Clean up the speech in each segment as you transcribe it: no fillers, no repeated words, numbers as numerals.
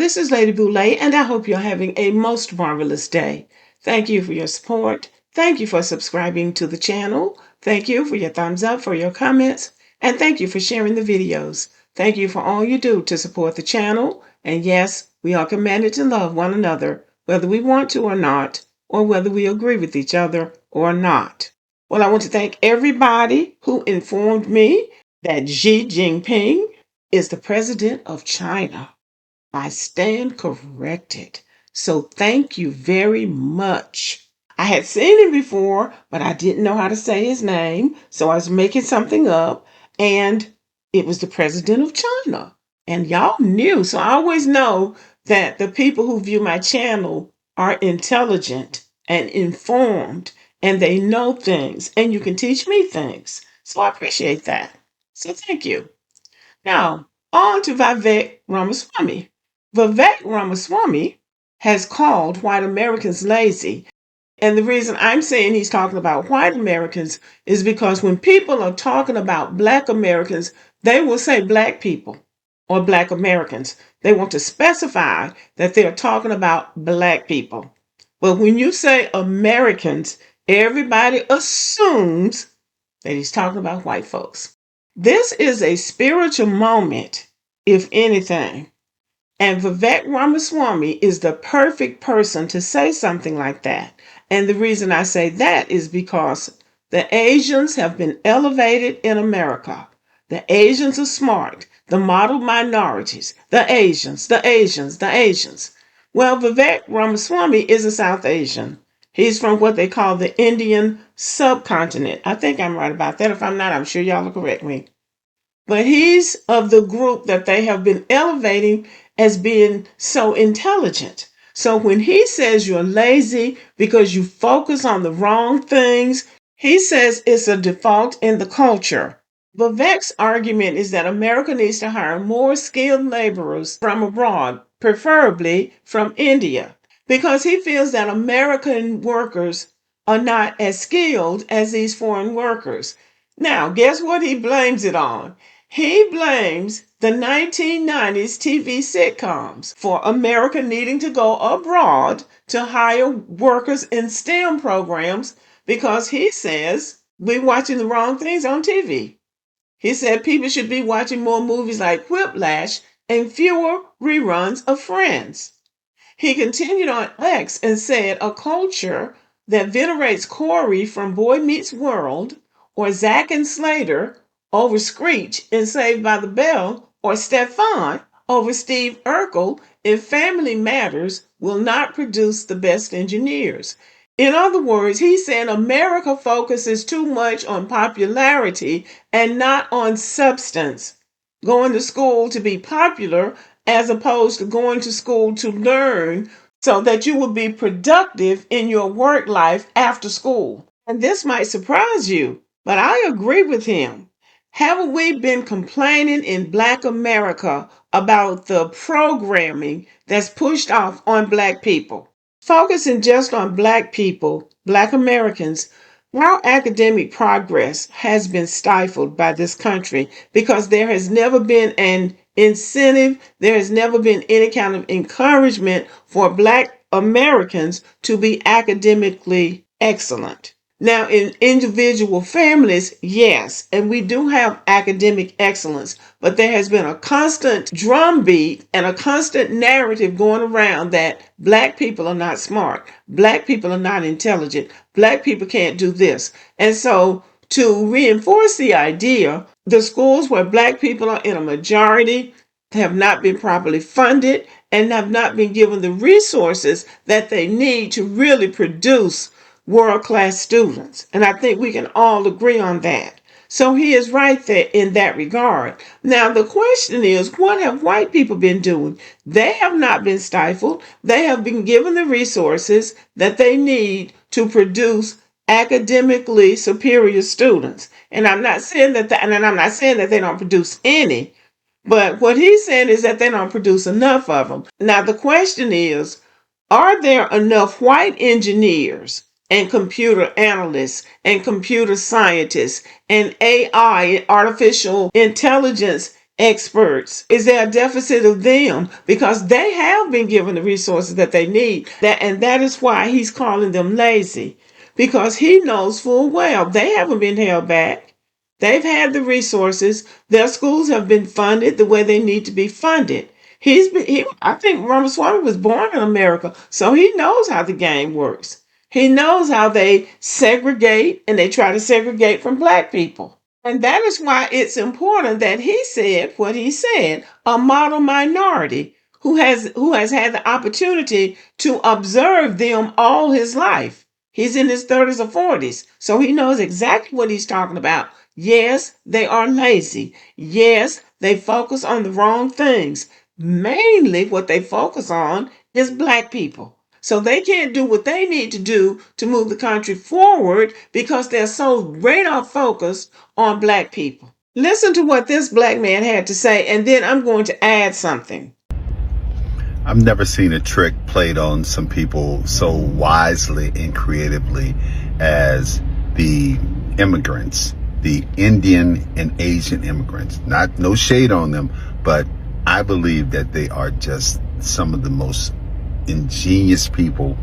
this is Lady Boulay, and I hope you're having a most marvelous day. Thank you for your support. Thank you for subscribing to the channel. Thank you for your thumbs up, for your comments, and thank you for sharing the videos. Thank you for all you do to support the channel. And yes, we are commanded to love one another, whether we want to or not, or whether we agree with each other or not. Well, I want to thank everybody who informed me that Xi Jinping is the president of China. I stand corrected. So thank you very much. I had seen him before, but I didn't know how to say his name. So I was making something up, and it was the president of China. And y'all knew. So I always know that the people who view my channel are intelligent and informed, and they know things, and you can teach me things. So I appreciate that. So thank you. Now, on to Vivek Ramaswamy. Vivek Ramaswamy has called white Americans lazy. And the reason I'm saying he's talking about white Americans is because when people are talking about black Americans, they will say black people or black Americans. They want to specify that they're talking about black people. But when you say Americans, everybody assumes that he's talking about white folks. This is a spiritual moment, if anything. And Vivek Ramaswamy is the perfect person to say something like that. And the reason I say that is because the Asians have been elevated in America. The Asians are smart. The model minorities. The Asians, the Asians, the Asians. Well, Vivek Ramaswamy is a South Asian. He's from what they call the Indian subcontinent. I think I'm right about that. If I'm not, I'm sure y'all will correct me. But he's of the group that they have been elevating as being so intelligent. So when he says you're lazy because you focus on the wrong things, he says it's a default in the culture. Vivek's argument is that America needs to hire more skilled laborers from abroad, preferably from India, because he feels that American workers are not as skilled as these foreign workers. Now, guess what he blames it on? He blames the 1990s TV sitcoms for America needing to go abroad to hire workers in STEM programs because he says we're watching the wrong things on TV. He said people should be watching more movies like Whiplash and fewer reruns of Friends. He continued on X and said a culture that venerates Corey from Boy Meets World or Zack and Slater over Screech in Saved by the Bell or Stefan over Steve Urkel in Family Matters will not produce the best engineers. In other words, he's saying America focuses too much on popularity and not on substance. Going to school to be popular as opposed to going to school to learn so that you will be productive in your work life after school. And this might surprise you, but I agree with him. Haven't we been complaining in Black America about the programming that's pushed off on Black people? Focusing just on Black people, Black Americans, our academic progress has been stifled by this country because there has never been an incentive, there has never been any kind of encouragement for Black Americans to be academically excellent. Now, in individual families, yes, and we do have academic excellence, but there has been a constant drumbeat and a constant narrative going around that Black people are not smart, Black people are not intelligent, Black people can't do this. And so, to reinforce the idea, the schools where Black people are in a majority have not been properly funded and have not been given the resources that they need to really produce world-class students. And I think we can all agree on that. So he is right there in that regard. Now, the question is, what have white people been doing? They have not been stifled. They have been given the resources that they need to produce academically superior students. And I'm not saying that, and I'm not saying that they don't produce any, but what he's saying is that they don't produce enough of them. Now, the question is, are there enough white engineers and computer analysts and computer scientists and AI, artificial intelligence experts? Is there a deficit of them? Because they have been given the resources that they need. And that is why he's calling them lazy. Because he knows full well they haven't been held back. They've had the resources. Their schools have been funded the way they need to be funded. I think Ramaswamy was born in America, so he knows how the game works. He knows how they segregate, and they try to segregate from black people. And that is why it's important that he said what he said, a model minority who has had the opportunity to observe them all his life. He's in his 30s or 40s, so he knows exactly what he's talking about. Yes, they are lazy. Yes, they focus on the wrong things. Mainly what they focus on is black people. So they can't do what they need to do to move the country forward because they're so radar focused on black people. Listen to what this black man had to say, and then I'm going to add something. I've never seen a trick played on some people so wisely and creatively as the immigrants, the Indian and Asian immigrants. Not no shade on them, but I believe that they are just some of the most ingenious people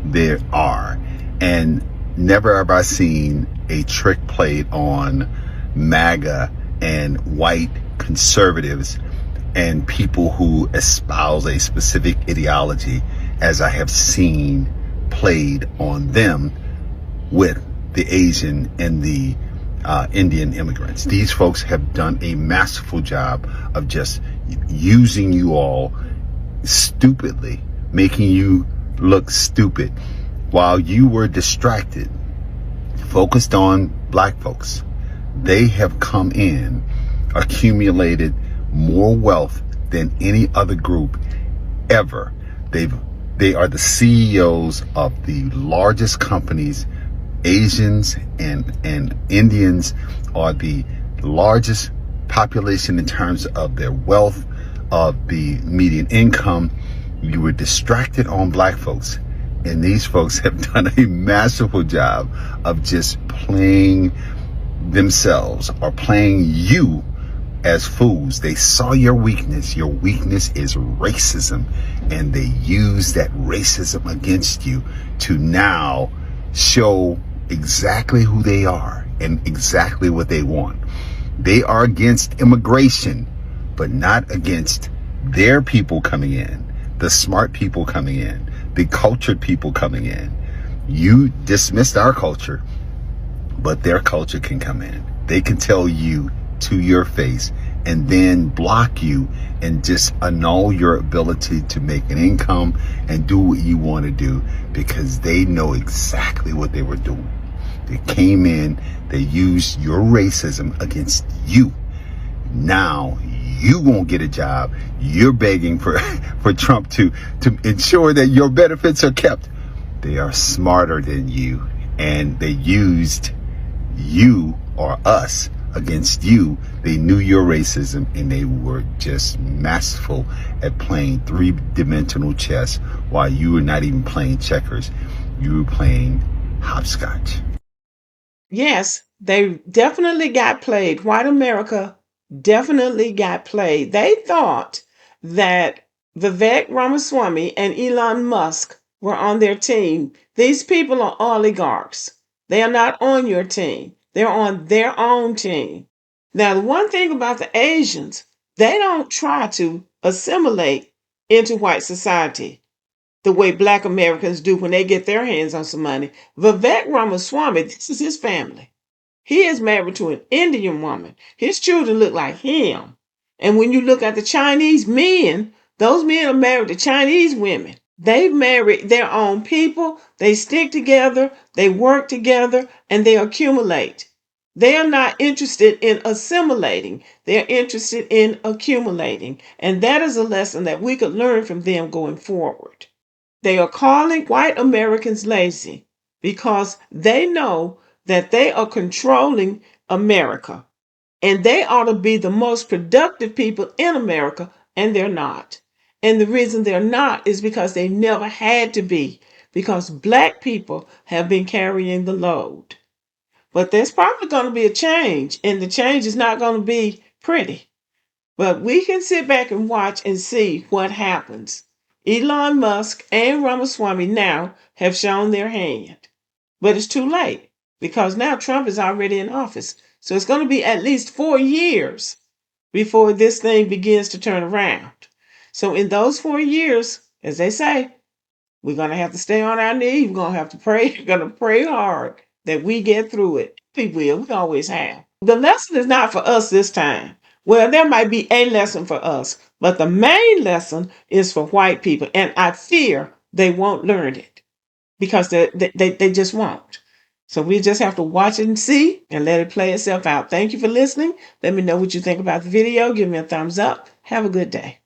there are. And never have I seen a trick played on MAGA and white conservatives and people who espouse a specific ideology as I have seen played on them with the Asian and the Indian immigrants. These folks have done a masterful job of just using you all stupidly, making you look stupid while you were distracted, focused on black folks. They have come in, accumulated more wealth than any other group ever. They are the CEOs of the largest companies. Asians and Indians are the largest population in terms of their wealth, of the median income. You were distracted on black folks, and these folks have done a masterful job of just playing themselves or playing you as fools. They saw your weakness. Your weakness is racism, and they use that racism against you to now show exactly who they are and exactly what they want. They are against immigration, but not against their people coming in, the smart people coming in, the cultured people coming in. You dismissed our culture, but their culture can come in. They can tell you to your face and then block you and just annul your ability to make an income and do what you want to do, because they know exactly what they were doing. They came in, they used your racism against you. Now you won't get a job. You're begging for Trump to ensure that your benefits are kept. They are smarter than you, and they used you or us against you. They knew your racism, and they were just masterful at playing three-dimensional chess while you were not even playing checkers. You were playing hopscotch. Yes, they definitely got played. White America definitely got played. They thought that Vivek Ramaswamy and Elon Musk were on their team. These people are oligarchs. They are not on your team. They're on their own team. Now, the one thing about the Asians, they don't try to assimilate into white society the way black Americans do when they get their hands on some money. Vivek Ramaswamy, this is his family. He is married to an Indian woman. His children look like him. And when you look at the Chinese men, those men are married to Chinese women. They've married their own people. They stick together, they work together, and they accumulate. They are not interested in assimilating. They're interested in accumulating. And that is a lesson that we could learn from them going forward. They are calling white Americans lazy because they know that they are controlling America, and they ought to be the most productive people in America, and they're not. And the reason they're not is because they never had to be, because black people have been carrying the load. But there's probably going to be a change, and the change is not going to be pretty. But we can sit back and watch and see what happens. Elon Musk and Ramaswamy now have shown their hand. But it's too late because now Trump is already in office. So it's going to be at least 4 years before this thing begins to turn around. So in those 4 years, as they say, we're going to have to stay on our knees. We're going to have to pray. We're going to pray hard that we get through it. We will. We always have. The lesson is not for us this time. Well, there might be a lesson for us, but the main lesson is for white people. And I fear they won't learn it because they just won't. So we just have to watch it and see and let it play itself out. Thank you for listening. Let me know what you think about the video. Give me a thumbs up. Have a good day.